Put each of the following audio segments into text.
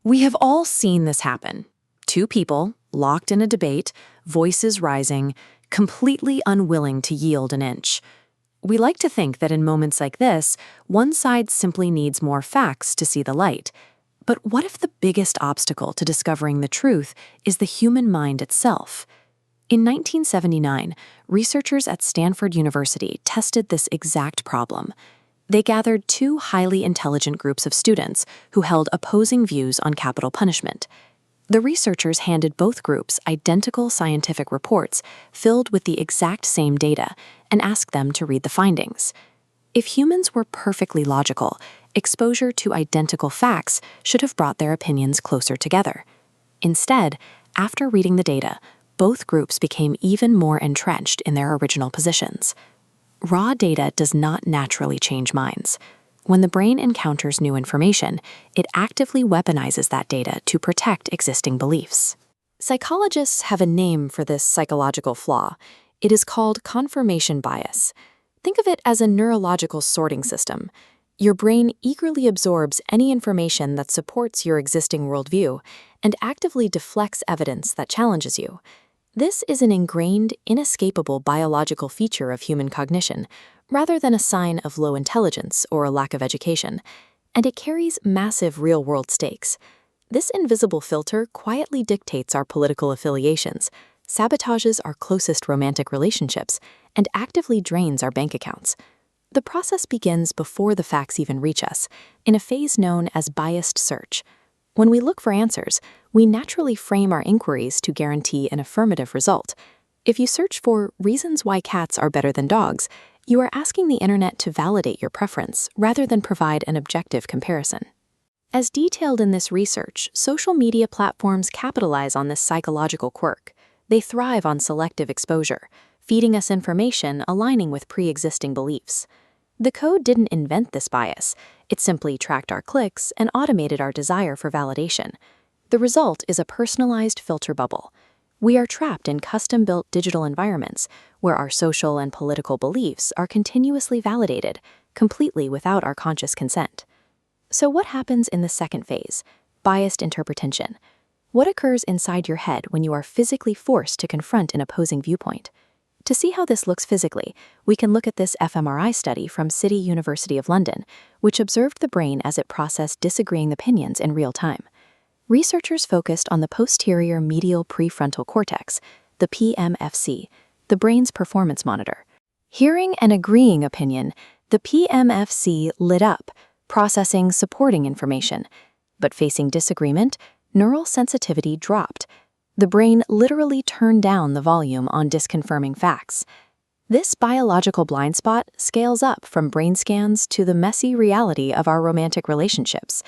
We have all seen this happen. Two people, locked in a debate, voices rising, completely unwilling to yield an inch. We like to think that in moments like this, one side simply needs more facts to see the light. But what if the biggest obstacle to discovering the truth is the human mind itself? In 1979, researchers at Stanford University tested this exact problem. They gathered two highly intelligent groups of students who held opposing views on capital punishment. The researchers handed both groups identical scientific reports filled with the exact same data and asked them to read the findings. If humans were perfectly logical, exposure to identical facts should have brought their opinions closer together. Instead, after reading the data, both groups became even more entrenched in their original positions. Raw data does not naturally change minds. When the brain encounters new information, it actively weaponizes that data to protect existing beliefs. Psychologists have a name for this psychological flaw. It is called confirmation bias. Think of it as a neurological sorting system. Your brain eagerly absorbs any information that supports your existing worldview and actively deflects evidence that challenges you. This is an ingrained, inescapable biological feature of human cognition, rather than a sign of low intelligence or a lack of education, and it carries massive real-world stakes. This invisible filter quietly dictates our political affiliations, sabotages our closest romantic relationships, and actively drains our bank accounts. The process begins before the facts even reach us, in a phase known as biased search. When we look for answers, we naturally frame our inquiries to guarantee an affirmative result. If you search for reasons why cats are better than dogs, you are asking the internet to validate your preference rather than provide an objective comparison. As detailed in this research, social media platforms capitalize on this psychological quirk. They thrive on selective exposure, feeding us information aligning with pre-existing beliefs. The code didn't invent this bias. It simply tracked our clicks and automated our desire for validation. The result is a personalized filter bubble. We are trapped in custom-built digital environments where our social and political beliefs are continuously validated, completely without our conscious consent. So what happens in the second phase, biased interpretation? What occurs inside your head when you are physically forced to confront an opposing viewpoint? To see how this looks physically, we can look at this fMRI study from City University of London, which observed the brain as it processed disagreeing opinions in real time. Researchers focused on the posterior medial prefrontal cortex, the PMFC, the brain's performance monitor. Hearing an agreeing opinion, the PMFC lit up, processing supporting information. But facing disagreement, neural sensitivity dropped. The brain literally turned down the volume on disconfirming facts. This biological blind spot scales up from brain scans to the messy reality of our romantic relationships.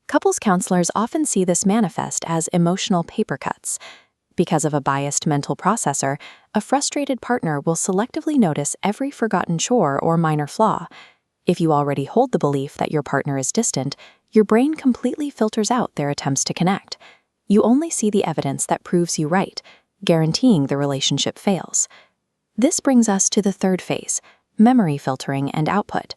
Couples counselors often see this manifest as emotional paper cuts. Because of a biased mental processor, a frustrated partner will selectively notice every forgotten chore or minor flaw. If you already hold the belief that your partner is distant, your brain completely filters out their attempts to connect. You only see the evidence that proves you right, guaranteeing the relationship fails. This brings us to the third phase, memory filtering and output.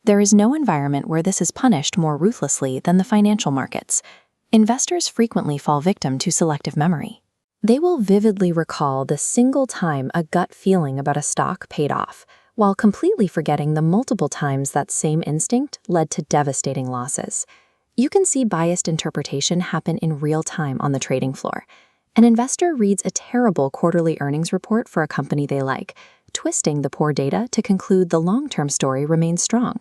There is no environment where this is punished more ruthlessly than the financial markets. Investors frequently fall victim to selective memory. They will vividly recall the single time a gut feeling about a stock paid off, while completely forgetting the multiple times that same instinct led to devastating losses. You can see biased interpretation happen in real time on the trading floor. An investor reads a terrible quarterly earnings report for a company they like, twisting the poor data to conclude the long-term story remains strong.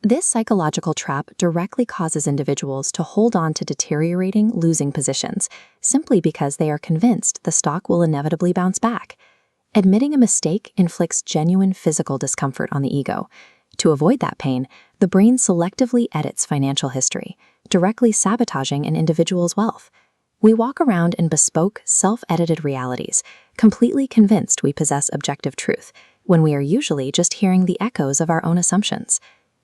This psychological trap directly causes individuals to hold on to deteriorating, losing positions, simply because they are convinced the stock will inevitably bounce back. Admitting a mistake inflicts genuine physical discomfort on the ego. To avoid that pain, the brain selectively edits financial history, directly sabotaging an individual's wealth. We walk around in bespoke, self-edited realities, completely convinced we possess objective truth, when we are usually just hearing the echoes of our own assumptions.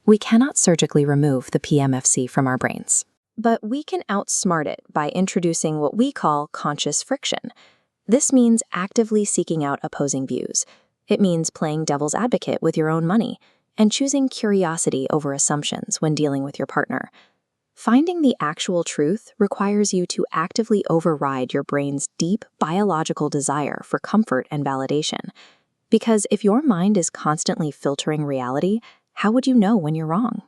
We cannot surgically remove the PMFC from our brains. But we can outsmart it by introducing what we call conscious friction. This means actively seeking out opposing views. It means playing devil's advocate with your own money and choosing curiosity over assumptions when dealing with your partner. Finding the actual truth requires you to actively override your brain's deep biological desire for comfort and validation. Because if your mind is constantly filtering reality, how would you know when you're wrong?